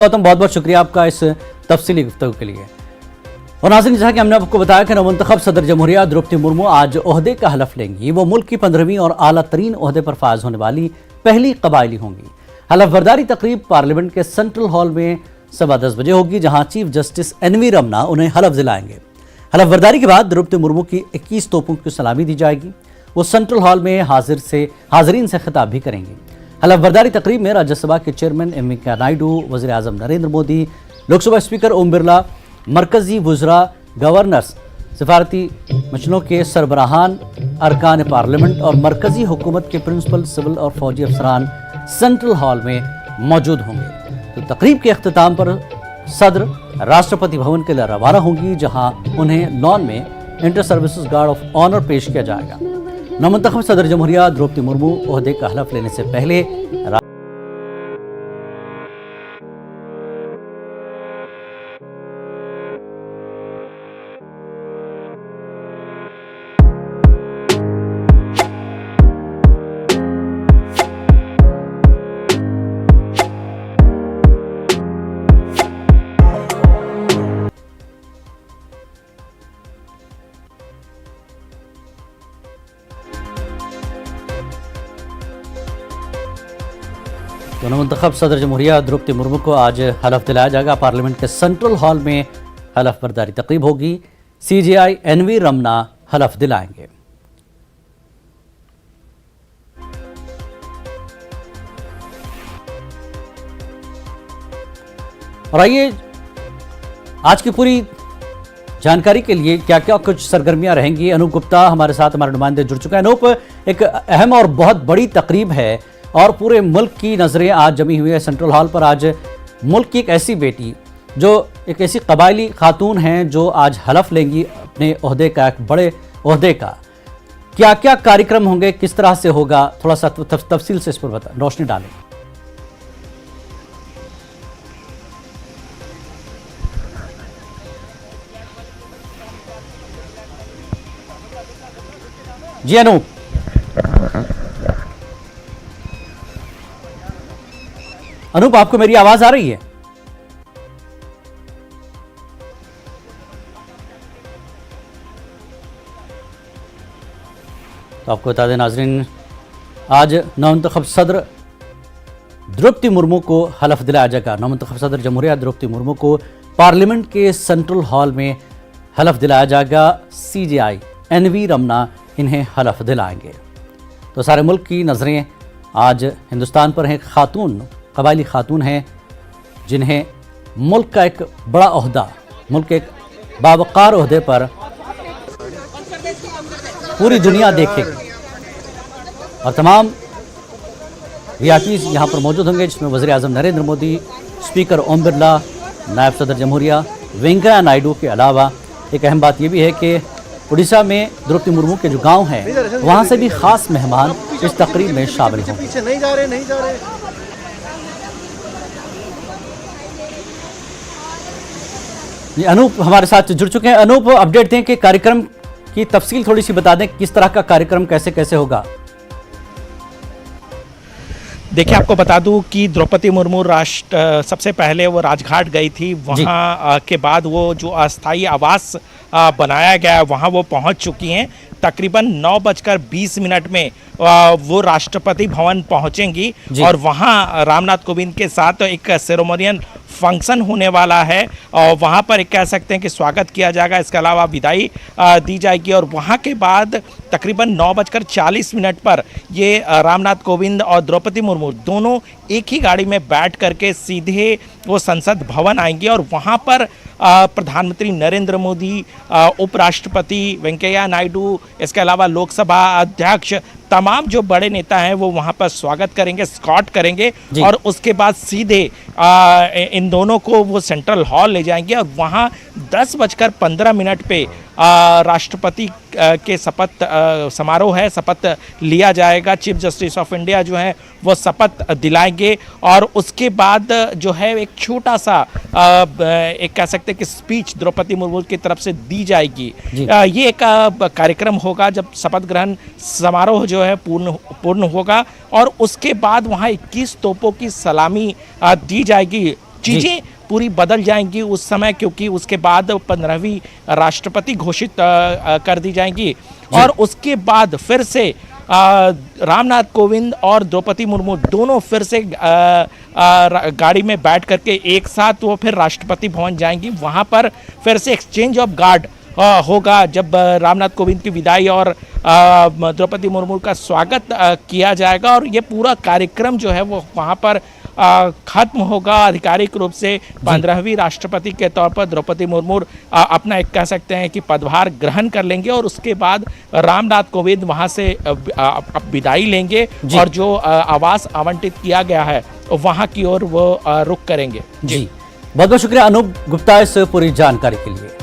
गौतम, बहुत बहुत शुक्रिया आपका इस तफसीली गुफ्तगू के लिए। और नाज़रीन, जैसा कि हमने आपको बताया कि नवमंतखब सदर जमहूरिया द्रौपदी मुर्मू आज ओहदे का हलफ लेंगी। वो मुल्क की 15वीं और आला तरीन ओहदे पर फायज होने वाली पहली कबायली होंगी। हलफ बर्दारी तकरीब पार्लियामेंट के सेंट्रल हॉल में 10:15 बजे होगी, जहां चीफ जस्टिस एनवी रमना उन्हें हलफ दिलाएंगे। हलफ बर्दारी के बाद द्रौपदी मुर्मू की 21 तोपों की सलामी दी जाएगी। वो सेंट्रल हॉल में हाजिरीन से खिताब भी करेंगी। हलफ बर्दारी तकरीब में राज्यसभा के चेयरमैन एम वेंकैया नायडू, वज़ीर आज़म नरेंद्र मोदी, लोकसभा स्पीकर ओम बिरला, मरकजी वुज़रा, गवर्नर्स, सफारती मिशनों के सरबराहान, अरकान पार्लियामेंट और मरकजी हुकूमत के प्रिंसिपल, सिविल और फौजी अफसरान सेंट्रल हॉल में मौजूद होंगे। तो तकरीब के अख्ताम पर सदर राष्ट्रपति भवन के लिए रवाना होंगी, जहां उन्हें लॉन में inter services guard of honour पेश किया जाएगा। नवमंतखब सदर जमहूरिया द्रौपदी मुर्मू ओहदे का हलफ लेने से पहले तो नवमंतखब सदर जमहूरिया द्रौपदी मुर्मू को आज हलफ दिलाया जाएगा। पार्लियामेंट के सेंट्रल हॉल में हलफ बर्दारी तकरीब होगी। सीजेआई एनवी रमना हलफ दिलाएंगे। और आइए आज की पूरी जानकारी के लिए क्या क्या कुछ सरगर्मियां रहेंगी, अनूप गुप्ता हमारे साथ, हमारे नुमाइंदे जुड़ चुके हैं। अनूप, एक अहम और बहुत बड़ी तकरीब है और पूरे मुल्क की नज़रें आज जमी हुई है सेंट्रल हॉल पर। आज मुल्क की एक ऐसी बेटी जो एक ऐसी कबायली खातून हैं जो आज हलफ लेंगी अपने ओहदे का, एक बड़े ओहदे का। क्या क्या कार्यक्रम होंगे, किस तरह से होगा, थोड़ा सा तफसील से इस पर रोशनी डालें। जी अनूप। अनूप, आपको मेरी आवाज आ रही है? तो आपको बता दें नाजरीन, आज नवमंतखब सदर द्रौपदी मुर्मू को हलफ दिलाया जाएगा। नवमंतखब सदर जमहूरिया द्रौपदी मुर्मू को पार्लियामेंट के सेंट्रल हॉल में हलफ दिलाया जाएगा। सीजेआई एनवी रमना इन्हें हलफ दिलाएंगे। तो सारे मुल्क की नज़रें आज हिंदुस्तान पर हैं। खातून, कबायली खातून हैं जिन्हें मुल्क का एक बड़ा ओहदा, मुल्क के एक बावकार ओहदे पर पूरी दुनिया देखेगी। और तमाम वीआईपीज़ यहाँ पर मौजूद होंगे, जिसमें वज़ीर आज़म नरेंद्र मोदी, स्पीकर ओम बिरला, नायब सदर जमहूरिया वेंकैया नायडू के अलावा एक अहम बात यह भी है कि उड़ीसा में द्रौपदी मुर्मू के जो गांव हैं वहाँ से भी खास मेहमान इस तकरीब में शामिल होंगे। पीछे नहीं जा रहे। अनूप हमारे साथ जुड़ चुके हैं। अनूप, अपडेट दें कि कार्यक्रम की तफसील थोड़ी सी बता दें, किस तरह का कार्यक्रम कैसे कैसे होगा। देखिए, आपको बता दूं कि द्रौपदी मुर्मू सबसे पहले वो राजघाट गई थी। वहाँ के बाद वो जो अस्थायी आवास बनाया गया वहाँ वो पहुँच चुकी हैं। तकरीबन 9:20 में वो राष्ट्रपति भवन पहुँचेंगी और वहाँ रामनाथ कोविंद के साथ एक सेरेमोनियल फंक्शन होने वाला है और वहाँ पर एक कह सकते हैं कि स्वागत किया जाएगा। इसके अलावा विदाई दी जाएगी और वहाँ के बाद तकरीबन 9:40 पर ये रामनाथ कोविंद और द्रौपदी मुर्मू दोनों एक ही गाड़ी में बैठ करके सीधे वो संसद भवन आएंगे और वहाँ पर प्रधानमंत्री नरेंद्र मोदी, उपराष्ट्रपति वेंकैया नायडू, इसके अलावा लोकसभा अध्यक्ष, तमाम जो बड़े नेता हैं वो वहाँ पर स्वागत करेंगे, स्कॉट करेंगे और उसके बाद सीधे इन दोनों को वो सेंट्रल हॉल ले जाएंगे और वहाँ 10:15 पे राष्ट्रपति के शपथ समारोह है, शपथ लिया जाएगा। चीफ जस्टिस ऑफ इंडिया जो है वो शपथ दिलाएंगे और उसके बाद जो है एक छोटा सा एक कह सकते हैं कि स्पीच द्रौपदी मुर्मू की तरफ से दी जाएगी। ये एक कार्यक्रम होगा जब शपथ ग्रहण समारोह जो है पूर्ण होगा और उसके बाद वहाँ 21 तोपों की सलामी दी जाएगी चीजें पूरी बदल जाएंगी उस समय, क्योंकि उसके बाद 15वीं राष्ट्रपति घोषित कर दी जाएंगी और उसके बाद फिर से रामनाथ कोविंद और द्रौपदी मुर्मू दोनों फिर से गाड़ी में बैठ करके एक साथ वो फिर राष्ट्रपति भवन जाएंगी। वहां पर फिर से एक्सचेंज ऑफ गार्ड होगा जब रामनाथ कोविंद की विदाई और द्रौपदी मुर्मू का स्वागत किया जाएगा और ये पूरा कार्यक्रम जो है वो वहाँ पर खत्म होगा आधिकारिक रूप से। 15वीं राष्ट्रपति के तौर पर द्रौपदी मुर्मू अपना एक कह सकते हैं कि पदभार ग्रहण कर लेंगे और उसके बाद रामनाथ कोविंद वहाँ से विदाई लेंगे और जो आवास आवंटित किया गया है वहाँ की ओर वो रुख करेंगे। जी बहुत बहुत शुक्रिया अनूप गुप्ता इस पूरी जानकारी के लिए।